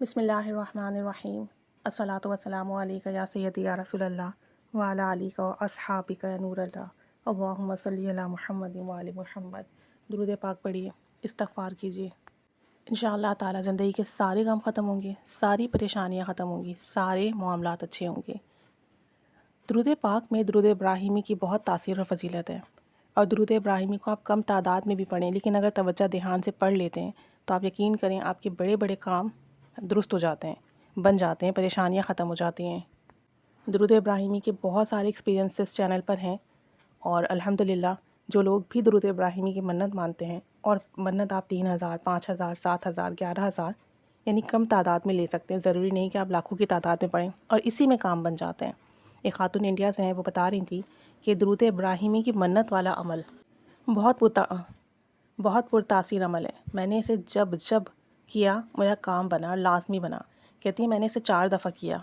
بسم اللہ الرحمن الرحیم الصلاۃ والسلام علیک یا سیدی یا رسول اللہ وعلی علیک و اصحابک یا نور اللہ اللہم صلی علی محمد وعلی محمد۔ درود پاک پڑھیے، استغفار کیجیے، انشاءاللہ تعالی زندگی کے سارے غم ختم ہوں گے، ساری پریشانیاں ختم ہوں گی، سارے معاملات اچھے ہوں گے۔ درود پاک میں درود ابراہیمی کی بہت تاثیر اور فضیلت ہے، اور درود ابراہیمی کو آپ کم تعداد میں بھی پڑھیں، لیکن اگر توجہ دھیان سے پڑھ لیتے ہیں تو آپ یقین کریں آپ کے بڑے بڑے کام درست ہو جاتے ہیں، بن جاتے ہیں، پریشانیاں ختم ہو جاتی ہیں۔ درود ابراہیمی کے بہت سارے ایکسپیرینس اس چینل پر ہیں، اور الحمدللہ جو لوگ بھی درود ابراہیمی کی منت مانتے ہیں، اور منت آپ 3000 5000 7000 11000 یعنی کم تعداد میں لے سکتے ہیں، ضروری نہیں کہ آپ لاکھوں کی تعداد میں پڑھیں، اور اسی میں کام بن جاتے ہیں۔ ایک خاتون انڈیا سے ہیں، وہ بتا رہی تھی کہ درود ابراہیمی کی منت والا عمل بہت پرتاثیر عمل ہے، میں نے اسے جب کیا میرا کام بنا، لازمی بنا۔ کہتی ہیں میں نے اسے 4 دفعہ کیا،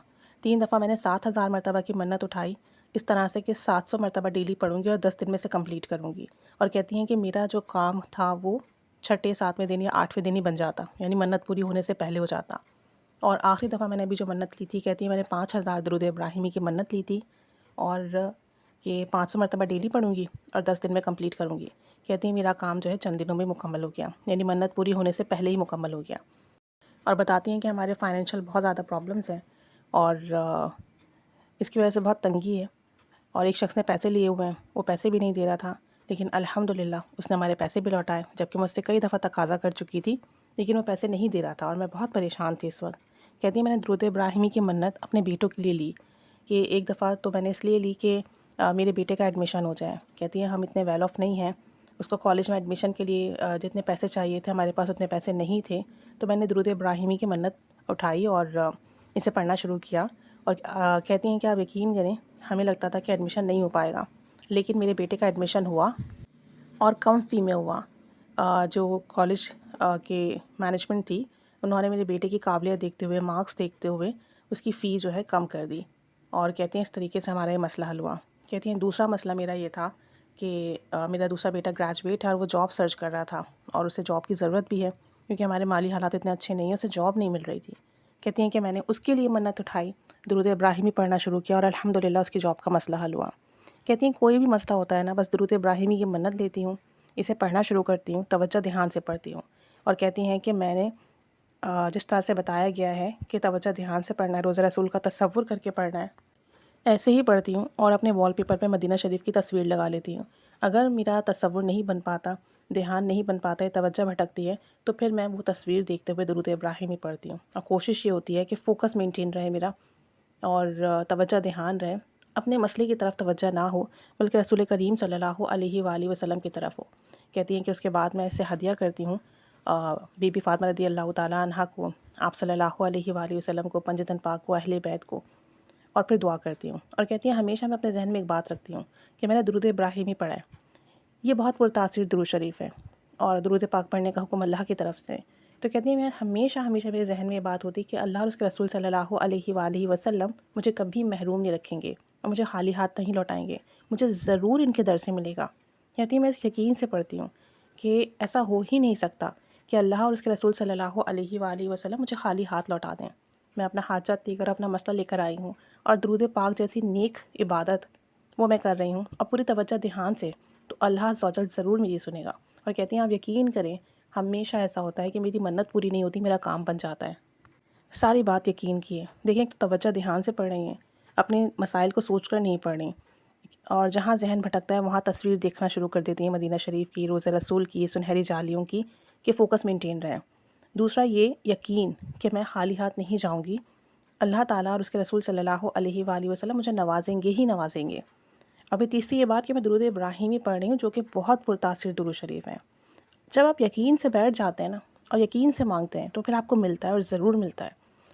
3 دفعہ میں نے 7000 مرتبہ کی منت اٹھائی، اس طرح سے کہ 700 مرتبہ ڈیلی پڑھوں گی اور 10 دن میں سے کمپلیٹ کروں گی۔ اور کہتی ہیں کہ میرا جو کام تھا وہ 6 7ویں دن یا 8ویں دن ہی بن جاتا، یعنی منت پوری ہونے سے پہلے ہو جاتا۔ اور آخری دفعہ میں نے ابھی جو منت لی تھی، کہتی ہیں میں نے 5000 درود ابراہیمی کی منت لی تھی، اور کہ 500 مرتبہ ڈیلی پڑھوں گی اور 10 دن میں کمپلیٹ کروں گی۔ کہتی ہیں میرا کام جو ہے چند دنوں میں مکمل ہو گیا، یعنی منت پوری ہونے سے پہلے ہی مکمل ہو گیا۔ اور بتاتی ہیں کہ ہمارے فائنینشیل بہت زیادہ پرابلمس ہیں، اور اس کی وجہ سے بہت تنگی ہے، اور ایک شخص نے پیسے لیے ہوئے ہیں، وہ پیسے بھی نہیں دے رہا تھا، لیکن الحمدللہ اس نے ہمارے پیسے بھی لوٹائے، جبکہ مجھ سے کئی دفعہ تقاضا کر چکی تھی، لیکن وہ پیسے نہیں دے رہا تھا، اور میں بہت پریشان تھی اس وقت۔ کہتی ہیں میں نے درود ابراہیمی کی منت اپنے بیٹوں کے لیے لی، کہ ایک دفعہ تو میں نے اس لیے لی کہ میرے بیٹے کا ایڈمیشن ہو جائے۔ کہتی ہیں ہم اتنے ویل آف نہیں ہیں، اس کو کالج میں ایڈمیشن کے لیے جتنے پیسے چاہیے تھے ہمارے پاس اتنے پیسے نہیں تھے، تو میں نے درود ابراہیمی کی منت اٹھائی اور اسے پڑھنا شروع کیا۔ اور کہتی ہیں کہ آپ یقین کریں ہمیں لگتا تھا کہ ایڈمیشن نہیں ہو پائے گا، لیکن میرے بیٹے کا ایڈمیشن ہوا، اور کم فی میں ہوا۔ جو کالج کے مینجمنٹ تھی، انہوں نے میرے بیٹے کی قابلیت دیکھتے ہوئے، مارکس دیکھتے ہوئے اس کی فیس جو ہے کم کر دی، اور کہتے ہیں اس طریقے سے ہمارا یہ مسئلہ حل ہوا۔ کہتی ہیں دوسرا مسئلہ میرا یہ تھا کہ میرا دوسرا بیٹا گریجویٹ ہے، اور وہ جاب سرچ کر رہا تھا، اور اسے جاب کی ضرورت بھی ہے، کیونکہ ہمارے مالی حالات اتنے اچھے نہیں ہیں، اسے جاب نہیں مل رہی تھی۔ کہتی ہیں کہ میں نے اس کے لیے منت اٹھائی، درود ابراہیمی پڑھنا شروع کیا، اور الحمدللہ اس کی جاب کا مسئلہ حل ہوا۔ کہتی ہیں کوئی بھی مسئلہ ہوتا ہے نا، بس درود ابراہیمی کی منت لیتی ہوں، اسے پڑھنا شروع کرتی ہوں، توجہ دھیان سے پڑھتی ہوں۔ اور کہتی ہیں کہ میں نے جس طرح سے بتایا گیا ہے کہ توجہ دھیان سے پڑھنا ہے، روزہ رسول کا تصور کر کے پڑھنا ہے، ایسے ہی پڑھتی ہوں، اور اپنے وال پیپر پہ مدینہ شریف کی تصویر لگا لیتی ہوں۔ اگر میرا تصور نہیں بن پاتا، دھیان نہیں بن پاتا ہے، توجہ بھٹکتی ہے، تو پھر میں وہ تصویر دیکھتے ہوئے درود ابراہیمی پڑھتی ہوں، اور کوشش یہ ہوتی ہے کہ فوکس مینٹین رہے میرا، اور توجہ دھیان رہے، اپنے مسئلے کی طرف توجہ نہ ہو، بلکہ رسول کریم صلی اللہ علیہ وآلہ وسلم کی طرف ہو۔ کہتی ہیں کہ اس کے بعد میں اسے ہدیہ کرتی ہوں بی بی فاطمہ رضی اللہ تعالیٰ عنہ کو، آپ صلی اللہ علیہ وآلہ وسلم کو، پنجتن پاک کو، اہل بیت کو، اور پھر دعا کرتی ہوں۔ اور کہتی ہیں ہمیشہ میں اپنے ذہن میں ایک بات رکھتی ہوں کہ میں نے درود ابراہیمی پڑھا ہے، یہ بہت پرتاثیر درود شریف ہے، اور درود پاک پڑھنے کا حکم اللہ کی طرف سے۔ تو کہتی ہیں میں ہمیشہ میرے ذہن میں یہ بات ہوتی کہ اللہ اور اس کے رسول صلی اللہ علیہ وآلہ وسلم مجھے کبھی محروم نہیں رکھیں گے، اور مجھے خالی ہاتھ نہیں لوٹائیں گے، مجھے ضرور ان کے در سے ملے گا۔ کہتی ہیں میں اس یقین سے پڑھتی ہوں کہ ایسا ہو ہی نہیں سکتا کہ اللہ اور اس کے رسول صلی اللہ علیہ وآلہ وسلم مجھے خالی ہاتھ لوٹا دیں۔ میں اپنا حاجت لے کر، اپنا مسئلہ لے کر آئی ہوں، اور درود پاک جیسی نیک عبادت وہ میں کر رہی ہوں، اور پوری توجہ دھیان سے، تو اللہ عز و جل ضرور میری سنے گا۔ اور کہتی ہیں آپ یقین کریں ہمیشہ ایسا ہوتا ہے کہ میری منت پوری نہیں ہوتی، میرا کام بن جاتا ہے۔ ساری بات یقین کی ہے، دیکھیں تو توجہ دھیان سے پڑھ رہی ہیں، اپنے مسائل کو سوچ کر نہیں پڑھ رہی، اور جہاں ذہن بھٹکتا ہے وہاں تصویر دیکھنا شروع کر دیتی ہیں، مدینہ شریف کی، روزہ رسول کی، سنہری جالیوں کی، کہ فوکس مینٹین رہے۔ دوسرا یہ یقین کہ میں خالی ہاتھ نہیں جاؤں گی، اللہ تعالیٰ اور اس کے رسول صلی اللہ علیہ وآلہ وسلم مجھے نوازیں گے ہی نوازیں گے۔ ابھی تیسری یہ بات کہ میں درود ابراہیمی پڑھ رہی ہوں، جو کہ بہت پرتاثیر درود شریف ہے۔ جب آپ یقین سے بیٹھ جاتے ہیں نا، اور یقین سے مانگتے ہیں، تو پھر آپ کو ملتا ہے، اور ضرور ملتا ہے۔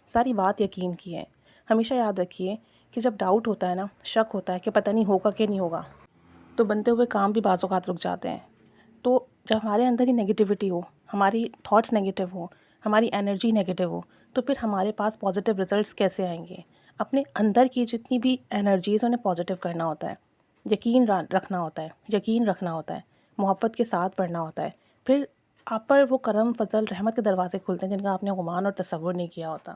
ساری بات یقین کی ہے۔ ہمیشہ یاد رکھیے کہ جب ڈاؤٹ ہوتا ہے نا، شک ہوتا ہے کہ پتہ نہیں ہوگا کہ نہیں ہوگا، تو بنتے ہوئے کام بھی بعض اوقات رک جاتے ہیں۔ تو جب ہمارے اندر ہی نگیٹیوٹی ہو، ہماری تھاٹس نگیٹیو ہو، ہماری انرجی نگیٹیو ہو، تو پھر ہمارے پاس پازیٹیو رزلٹس کیسے آئیں گے؟ اپنے اندر کی جتنی بھی انرجیز انہیں پازیٹیو کرنا ہوتا ہے، یقین رکھنا ہوتا ہے، محبت کے ساتھ پڑھنا ہوتا ہے، پھر آپ پر وہ کرم فضل رحمت کے دروازے کھلتے ہیں جن کا آپ نے گمان اور تصور نہیں کیا ہوتا۔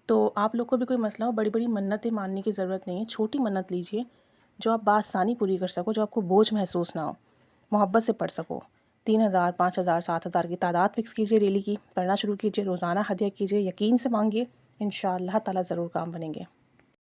تو آپ لوگ کو بھی کوئی مسئلہ ہو، بڑی بڑی منتیں ماننے کی ضرورت نہیں ہے، چھوٹی منت لیجئے جو آپ بآسانی پوری کر سکو، جو آپ کو بوجھ محسوس نہ ہو، محبت سے پڑھ سکو۔ 3000 5000 7000 کی تعداد فکس کیجئے ڈیلی کی، پڑھنا شروع کیجئے، روزانہ ہدیہ کیجئے، یقین سے مانگیے، انشاءاللہ تعالیٰ ضرور کام بنیں گے۔